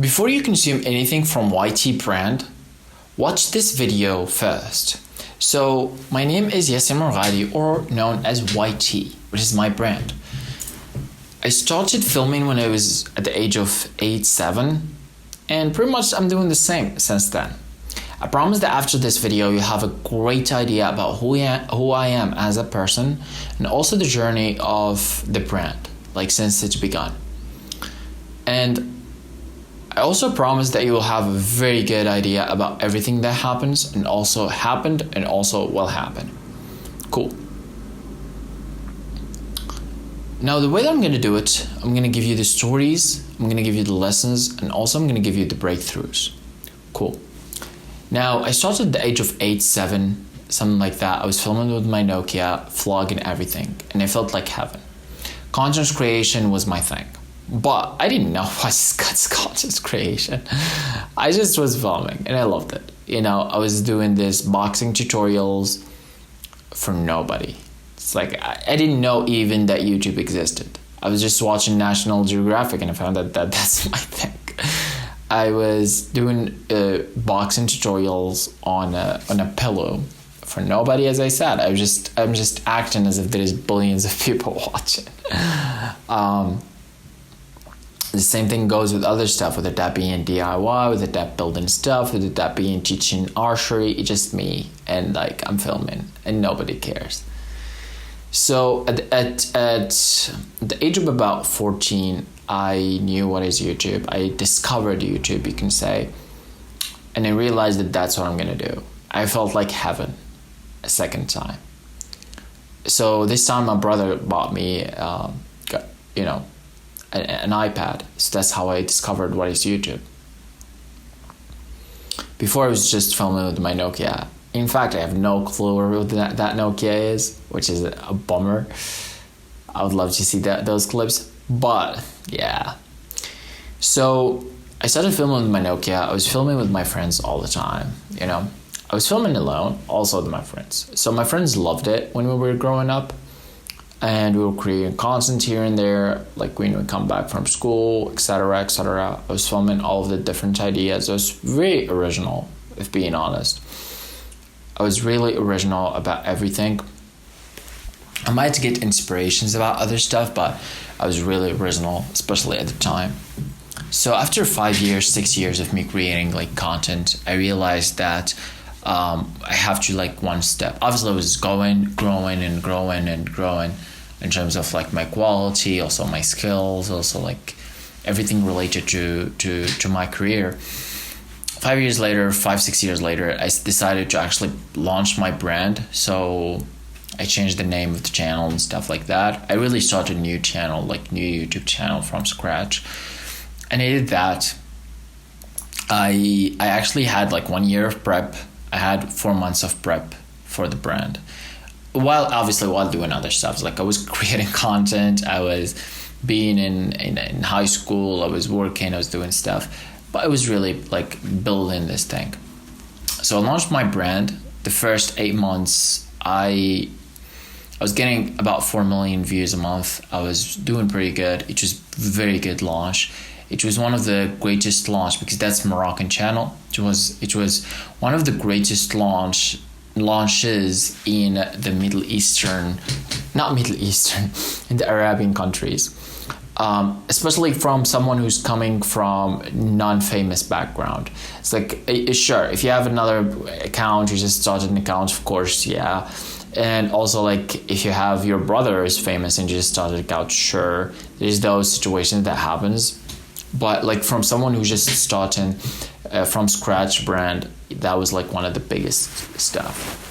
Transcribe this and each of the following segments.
Before you consume anything from WhiTeeee brand, watch this video first. So my name is Yasser Morghadi, or known as WhiTeeee, which is my brand. I started filming when I was at the age of 8, 7, and pretty much I'm doing the same since then. I promise that after this video you'll have a great idea about who I am as a person, and also the journey of the brand, like since it's begun. And I also promise that you will have a very good idea about everything that happens and also happened and also will happen. Cool. Now the way that I'm going to do it, I'm going to give you the stories, I'm going to give you the lessons, and also I'm going to give you the breakthroughs. Cool. Now I started at the age of 8, 7, something like that. I was filming with my Nokia, vlogging everything, and it felt like heaven. Content creation was my thing. But I didn't know what's content creation. I just was filming and I loved it. You know, I was doing this boxing tutorials for nobody. It's like I didn't know even that YouTube existed. I was just watching National Geographic and I found that that's my thing. I was doing boxing tutorials on a pillow for nobody, as I said. I'm just acting as if there's billions of people watching. The same thing goes with other stuff, whether that be in DIY, whether that building stuff, whether that be in teaching archery. It's just me and like I'm filming and nobody cares. So at the age of about 14, I knew what is YouTube. I discovered YouTube, you can say, and I realized that that's what I'm gonna do. I felt like heaven a second time. So this time my brother bought me, an iPad. So that's how I discovered what is YouTube. Before I was just filming with my Nokia. In fact, I have no clue what that Nokia is, which is a bummer. I would love to see those clips, but yeah. So I started filming with my Nokia. I was filming with my friends all the time, you know. I was filming alone, also with my friends. So my friends loved it when we were growing up. And we were creating content here and there, like when we come back from school, etc., etc. I was filming all of the different ideas. I was very original, if being honest. I was really original about everything. I might get inspirations about other stuff, but I was really original, especially at the time. So after 5 years, 6 years of me creating like content, I realized that I have to like one step. Obviously, I was growing in terms of like my quality, also my skills, also like everything related to my career. 5 years later, 6 years later, I decided to actually launch my brand. So I changed the name of the channel and stuff like that. I really started a new channel, like new YouTube channel from scratch. And I did that. I actually had like 1 year of prep. I had 4 months of prep for the brand. While doing other stuff. Like I was creating content, I was being in high school, I was working, I was doing stuff. But I was really like building this thing. So I launched my brand. The first 8 months, I was getting about 4 million views a month. I was doing pretty good. It was very good launch. It was one of the greatest launch because that's Moroccan channel. It was one of the greatest launches in the in the Arabian countries, especially from someone who's coming from non-famous background. It's like, sure, if you have another account, you just started an account, of course, yeah. And also like if you have your brother is famous and you just started an account, sure, there's those situations that happens. But like from someone who's just starting from scratch brand, that was like one of the biggest stuff.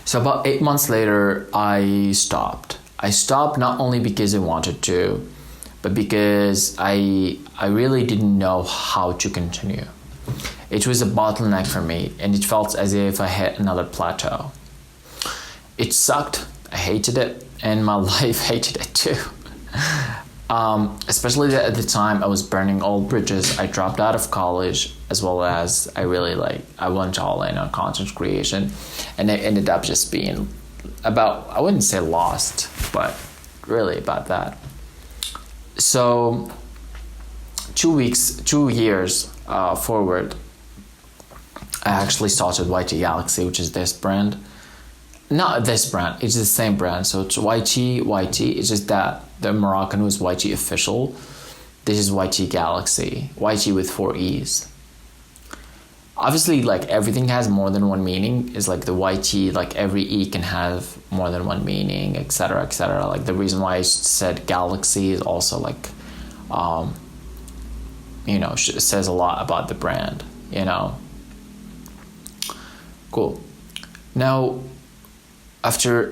So about 8 months later, I stopped. I stopped not only because I wanted to, but because I really didn't know how to continue. It was a bottleneck for me, and it felt as if I hit another plateau. It sucked. I hated it, and my life hated it too. Especially at the time I was burning all bridges. I dropped out of college, as well as I went all in on content creation, and it ended up just being about, I wouldn't say lost, but really about that. So 2 years forward, I actually started WhiTeeee Galaxy, which is this brand. Not this brand, it's the same brand. So it's WhiTeeee. It's just that the Moroccan was WhiTeeee Official. This is WhiTeeee Galaxy. WhiTeeee with 4 E's. Obviously, like, everything has more than one meaning. It's like the WhiTeeee, like, every E can have more than one meaning, etc., etc. Like, the reason why I said Galaxy is also, like, it says a lot about the brand, Cool. Now, after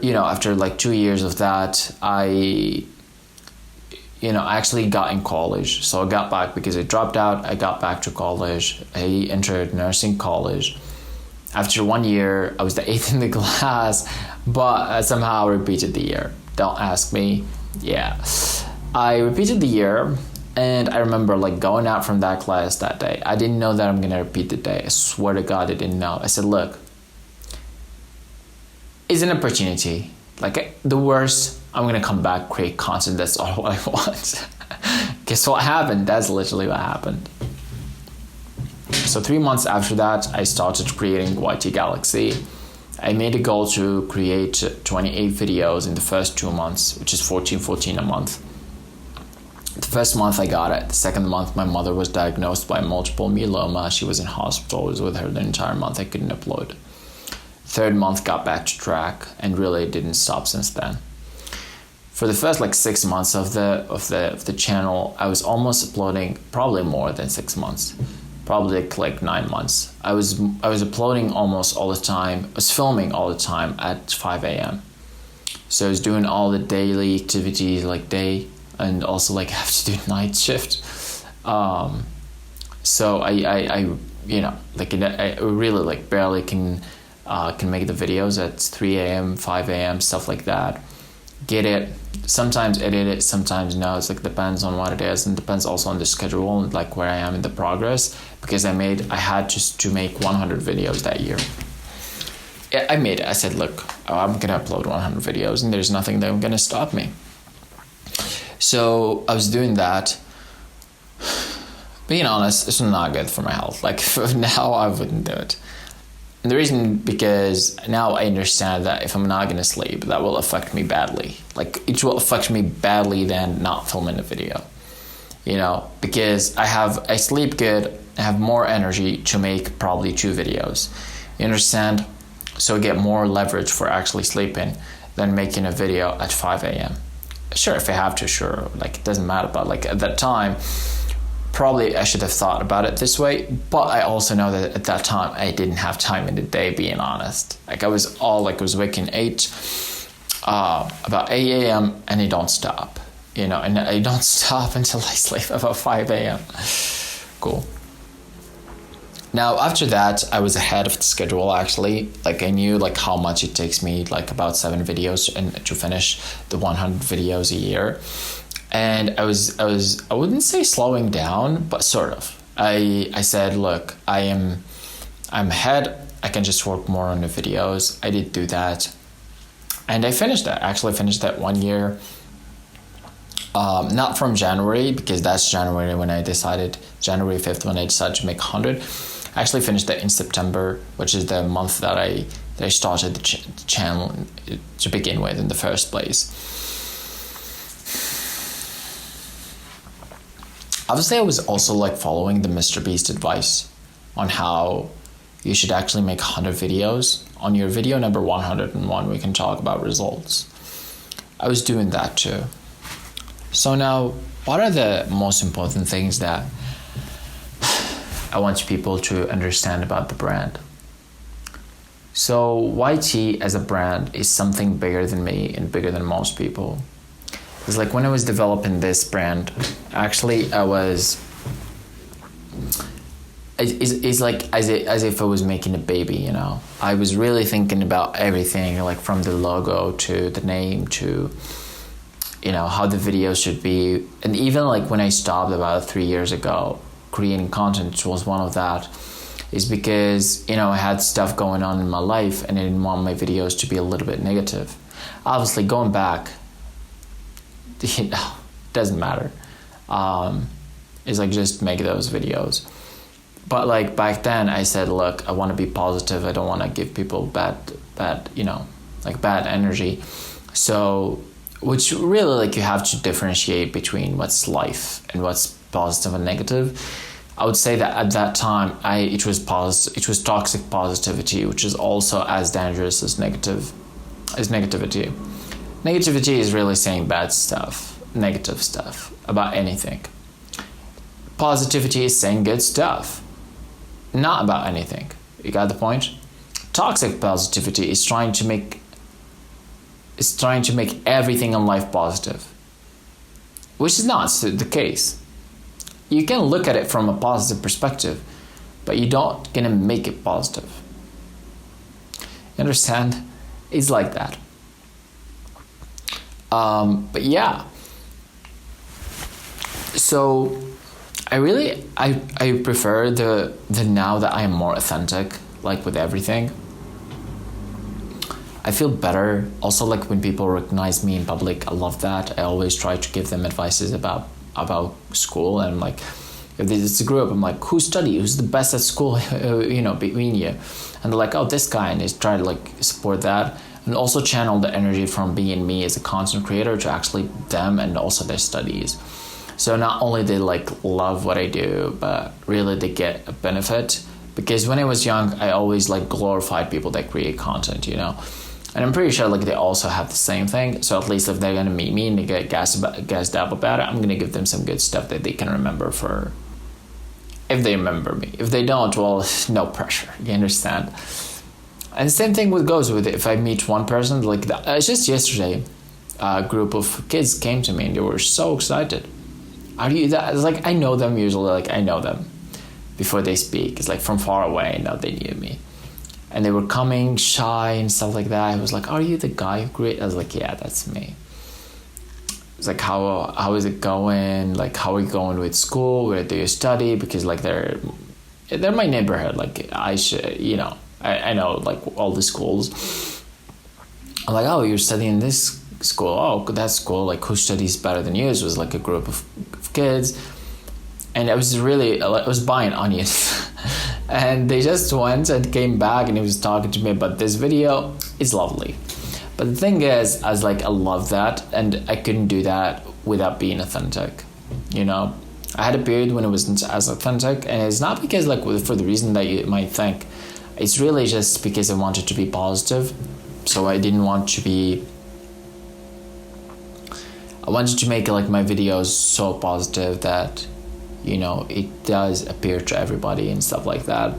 like 2 years of that, I actually got in college. So I got back because I dropped out. I got back to college. I entered nursing college. After 1 year, I was the 8th in the class, but I somehow repeated the year. Don't ask me. Yeah. I repeated the year, and I remember like going out from that class that day. I didn't know that I'm going to repeat the day. I swear to God, I didn't know. I said, look, it's an opportunity. Like, the worst, I'm going to come back, create content. That's all I want. Guess what happened? That's literally what happened. So 3 months after that, I started creating WhiTeeee Galaxy. I made a goal to create 28 videos in the first 2 months, which is 14 a month. The first month I got it. The second month, my mother was diagnosed by multiple myeloma. She was in hospital. I was with her the entire month. I couldn't upload. Third month, got back to track, and really didn't stop since then. For the first like 6 months of the channel, I was almost uploading, probably more than 6 months, probably like 9 months. I was uploading almost all the time. I was filming all the time at 5 a.m. So I was doing all the daily activities, like day, and also like have to do night shift. So I really like barely can make the videos at 3 a.m., 5 a.m., stuff like that. Get it, sometimes edit it, sometimes no. It's like depends on what it is, and depends also on the schedule and like where I am in the progress, because I had just to make 100 videos that year. I said, look, I'm gonna upload 100 videos and there's nothing that gonna stop me. So I was doing that. Being honest, it's not good for my health. Like, for now, I wouldn't do it. And the reason, because now I understand that if I'm not going to sleep, that will affect me badly. Like, it will affect me badly than not filming a video. Because I sleep good, I have more energy to make probably 2 videos. You understand? So I get more leverage for actually sleeping than making a video at 5 a.m. Sure, if I have to, sure. Like, it doesn't matter. But like at that time, probably I should have thought about it this way, but I also know that at that time I didn't have time in the day, being honest. Like, I was waking about 8 a.m. and I don't stop, and I don't stop until I sleep about 5 a.m. Cool. Now, after that, I was ahead of the schedule, actually. Like, I knew like how much it takes me, like about 7 videos to finish the 100 videos a year. And I wouldn't say slowing down, but sort of. I said, look, I'm ahead. I can just work more on the videos. I did do that. And I finished that. Actually finished that 1 year. Not from January, because that's January when I decided, January 5th when I decided to make 100. I actually finished that in September, which is the month that I started the channel to begin with in the first place. Obviously, I was also like following the MrBeast advice on how you should actually make 100 videos. On your video number 101, we can talk about results. I was doing that too. So now, what are the most important things that I want people to understand about the brand? So WhiTeeee as a brand is something bigger than me and bigger than most people. It's like when I was developing this brand, actually it's like as if I was making a baby, I was really thinking about everything, like from the logo to the name to, how the video should be. And even like when I stopped about 3 years ago, creating content was one of that, is because, I had stuff going on in my life and I didn't want my videos to be a little bit negative. Obviously, going back, doesn't matter. is like just make those videos. But like back then I said, look, I want to be positive. I don't want to give people bad, like bad energy. So, which really like you have to differentiate between what's life and what's positive and negative. I would say that at that time, it was toxic positivity, which is also as dangerous as negativity. Negativity is really saying bad stuff, negative stuff about anything. Positivity is saying good stuff, not about anything. You got the point? Toxic positivity is trying to make everything in life positive, which is not the case. You can look at it from a positive perspective, but you don't gonna make it positive. You understand? It's like that. But yeah. So I prefer the now that I am more authentic, like with everything. I feel better. Also, like when people recognize me in public, I love that. I always try to give them advices about school, and like if it's a group, I'm like, who's the best at school, between you, and they're like, oh, this guy, and they try to like support that, and also channel the energy from being me as a content creator to actually them and also their studies. So not only they like love what I do, but really they get a benefit, because when I was young, I always like glorified people that create content, And I'm pretty sure like they also have the same thing. So at least if they're gonna meet me and they get gassed up about it, I'm gonna give them some good stuff that they can remember for. If they remember me. If they don't, well, no pressure. You understand? And the same thing goes with if I meet one person like that. Just yesterday, a group of kids came to me and they were so excited. It's like I know them usually. Like I know them before they speak. It's like from far away. Now they knew me. And they were coming shy and stuff like that. I was like, are you the guy who created? I was like, yeah, that's me. It's like, how is it going? Like, how are you going with school? Where do you study? Because like they're my neighborhood. Like I should, I know like all the schools. I'm like, oh, you're studying this school. Oh, that's cool. Like who studies better than you? It was like a group of kids. And I was buying onions. And they just went and came back and he was talking to me about this video. It's lovely. But the thing is, I love that, and I couldn't do that without being authentic. I had a period when it wasn't as authentic, and it's not because for the reason that you might think. It's really just because I wanted to be positive. So I didn't want to be. I wanted to make my videos so positive that, it does appear to everybody and stuff like that,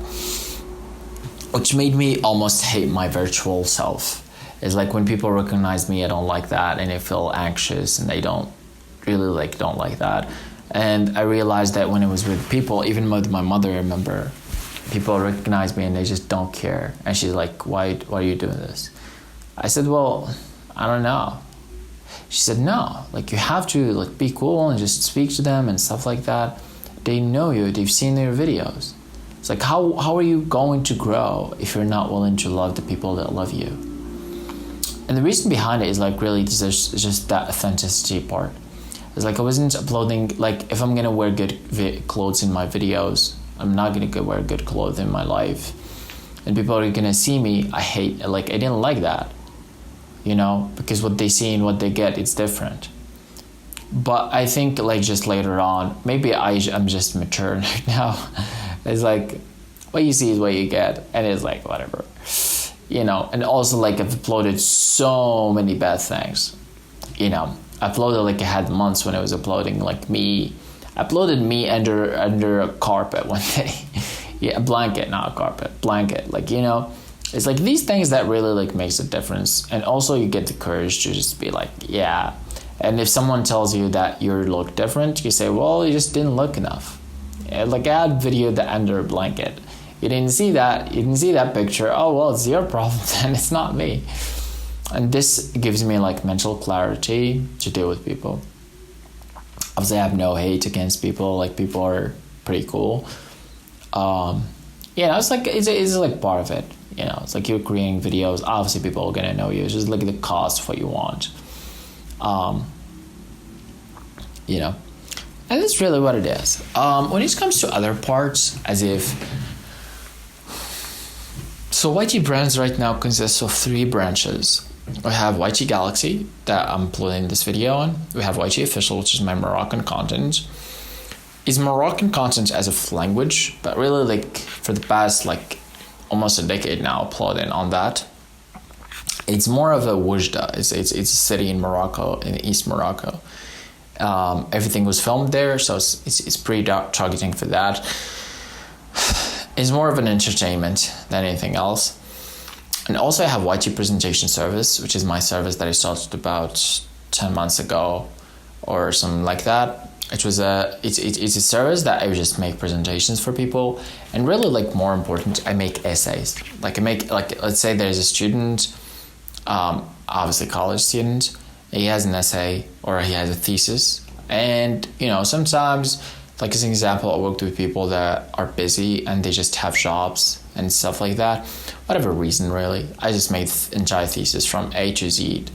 which made me almost hate my virtual self. It's like when people recognize me, I don't like that, and I feel anxious, and they don't like that. And I realized that when I was with people, even with my mother, I remember people recognize me and they just don't care. And she's like, why are you doing this? I said, well, I don't know. She said, no, you have to be cool and just speak to them and stuff like that. They know you, they've seen your videos. It's like, how are you going to grow if you're not willing to love the people that love you? And the reason behind it is really just that authenticity part. It's I wasn't uploading, if I'm gonna wear good clothes in my videos, I'm not gonna wear good clothes in my life. And people are gonna see me, I didn't like that. Because what they see and what they get, it's different. But I think just later on, maybe I'm just mature right now. It's what you see is what you get, and it's whatever. And also I've uploaded so many bad things. I uploaded I had months when I was uploading me. I uploaded me under a carpet one day. Yeah, a blanket, not a carpet, blanket. It's these things that really makes a difference. And also you get the courage to just be yeah. And if someone tells you that you look different, you say, well, you just didn't look enough. I had video that under a blanket. You didn't see that. You didn't see that picture. Oh, well, it's your problem then. It's not me. And this gives me mental clarity to deal with people. Obviously, I have no hate against people. People are pretty cool. It's it's part of it. It's you're creating videos. Obviously, people are gonna know you. It's just the cost of what you want. And that's really what it is. When it comes to other parts, so WhiTeeee brands right now consists of 3 branches. We have WhiTeeee Galaxy that I'm putting this video on. We have WhiTeeee Official, which is my Moroccan content. It's Moroccan content as a language, but really like for the past like almost a decade now uploading on that. It's more of a Oujda. It's a city in Morocco, in East Morocco. Everything was filmed there, so it's pretty targeting for that. It's more of an entertainment than anything else. And also I have WhiTeeee Presentation Service, which is my service that I started about 10 months ago or something like that. It's a service that I just make presentations for people, and really like more important, I make essays. Like let's say there's a student, obviously college student, he has an essay or he has a thesis, and sometimes, like as an example, I worked with people that are busy and they just have jobs and stuff like that. Whatever reason, really, I just made entire thesis from A to Z,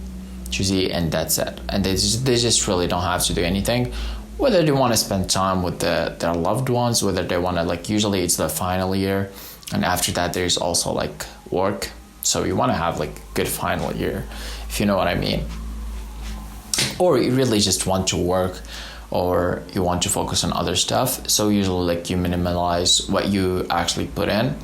and that's it. And they just really don't have to do anything. Whether they want to spend time with their loved ones, whether they want to, like, usually it's the final year, and after that there's also like work. So you want to have like good final year, if you know what I mean. Or you really just want to work, or you want to focus on other stuff. So usually like you minimize what you actually put in.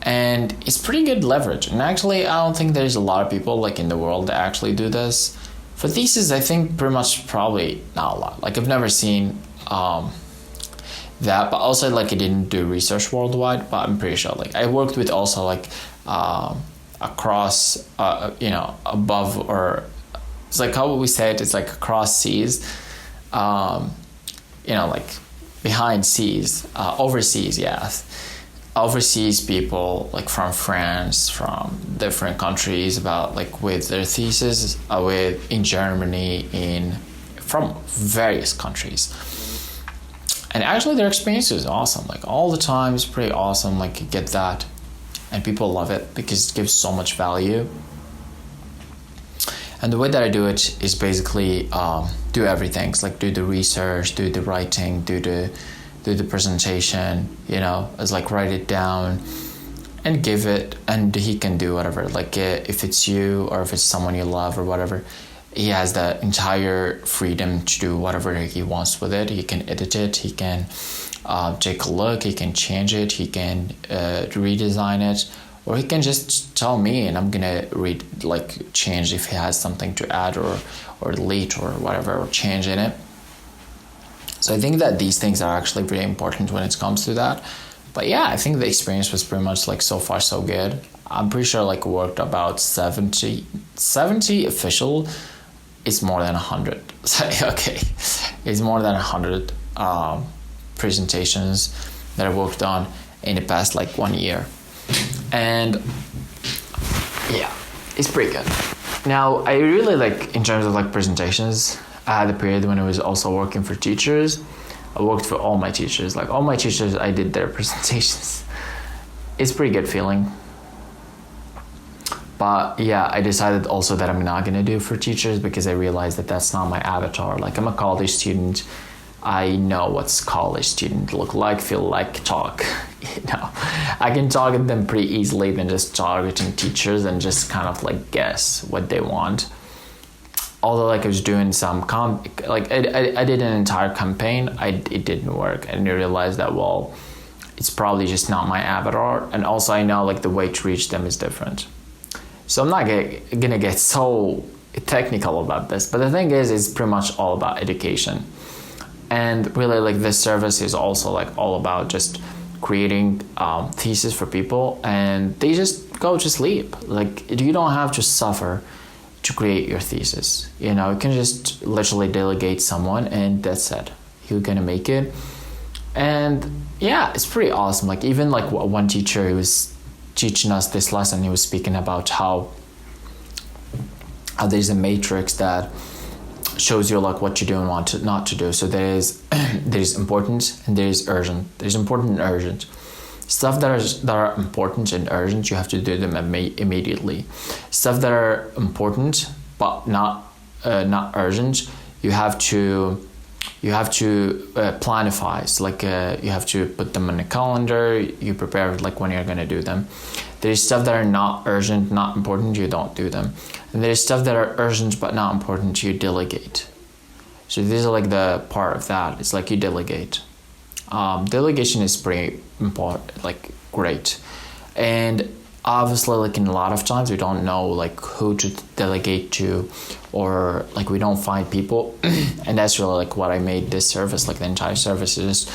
And it's pretty good leverage. And actually, I don't think there's a lot of people like in the world that actually do this. For thesis, I think pretty much probably not a lot. Like I've never seen that, but also like I didn't do research worldwide, but I'm pretty sure like I worked with also like across, above, or it's like, how would we say it? It's like across seas, like behind seas, overseas, yes. Overseas people like from France, from different countries, about like with their thesis, in Germany, from various countries. And actually their experience is awesome. Like all the time it's pretty awesome. Like you get that, and people love it because it gives so much value. And the way that I do it is basically do everything. It's like do the research, do the writing, do the presentation, it's like write it down and give it, and he can do whatever. Like if it's you or if it's someone you love or whatever, he has the entire freedom to do whatever he wants with it. He can edit it, he can take a look, he can change it, he can redesign it, or he can just tell me and I'm gonna change if he has something to add or delete or whatever, or change in it. So I think that these things are actually pretty important when it comes to that. But yeah, I think the experience was pretty much like so far so good. I'm pretty sure like worked about 70 official. It's more than 100. Okay, it's more than 100 presentations that I worked on in the past like 1 year. And yeah, it's pretty good. Now I really like, in terms of like presentations, I had a period when I was also working for teachers. I worked for all my teachers. Like all my teachers, I did their presentations. It's a pretty good feeling. But yeah, I decided also that I'm not gonna do for teachers because I realized that that's not my avatar. Like I'm a college student. I know what's college student look like, feel like, talk. I can target them pretty easily than just targeting teachers and just kind of like guess what they want. Although like I was doing some I did an entire campaign, it didn't work, and I realized that it's probably just not my avatar, and also I know like the way to reach them is different. So I'm not gonna get so technical about this, but the thing is, it's pretty much all about education, and really like this service is also like all about just creating thesis for people, and they just go to sleep. Like you don't have to suffer to create your thesis. You can just literally delegate someone and that's it. You're gonna make it. And yeah, it's pretty awesome. Like even like one teacher who was teaching us this lesson, he was speaking about how there's a matrix that shows you like what to do and what not to do. So there's important and there's urgent. There's important and urgent. Stuff that are important and urgent, you have to do them immediately. Stuff that are important but not urgent, you have to you have to planify. So like you have to put them on a calendar. You prepare like when you're gonna do them. There's stuff that are not urgent, not important, you don't do them. And there's stuff that are urgent but not important, you delegate. So this is like the part of that. It's like you delegate. Delegation is pretty important, like great. And obviously, like in a lot of times we don't know like who to delegate to, or like we don't find people. And that's really like what I made this service, like the entire service is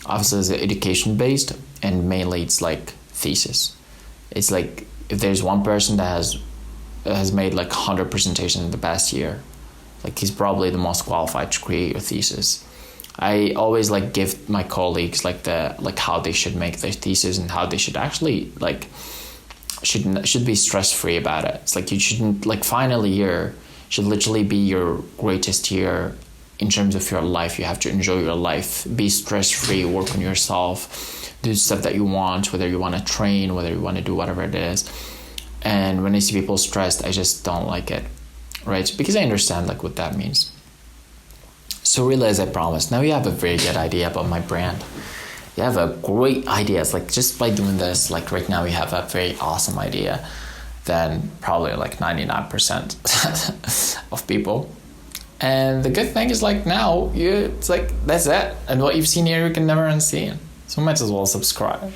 obviously is education based, and mainly it's like thesis. It's like if there's one person that has made like 100 presentations in the past year, like he's probably the most qualified to create your thesis. I always like give my colleagues like how they should make their thesis and how they should actually like should be stress-free about it. It's like you shouldn't, like final year should literally be your greatest year in terms of your life. You have to enjoy your life, be stress-free, work on yourself, do stuff that you want, whether you want to train, whether you want to do whatever it is. And when I see people stressed, I just don't like it, right? Because I understand like what that means. So really, as I promised, now you have a very good idea about my brand. You have a great idea. It's like just by doing this, like right now we have a very awesome idea than probably like 99% of people. And the good thing is like now it's like that's it. And what you've seen here you can never unsee. So might as well subscribe.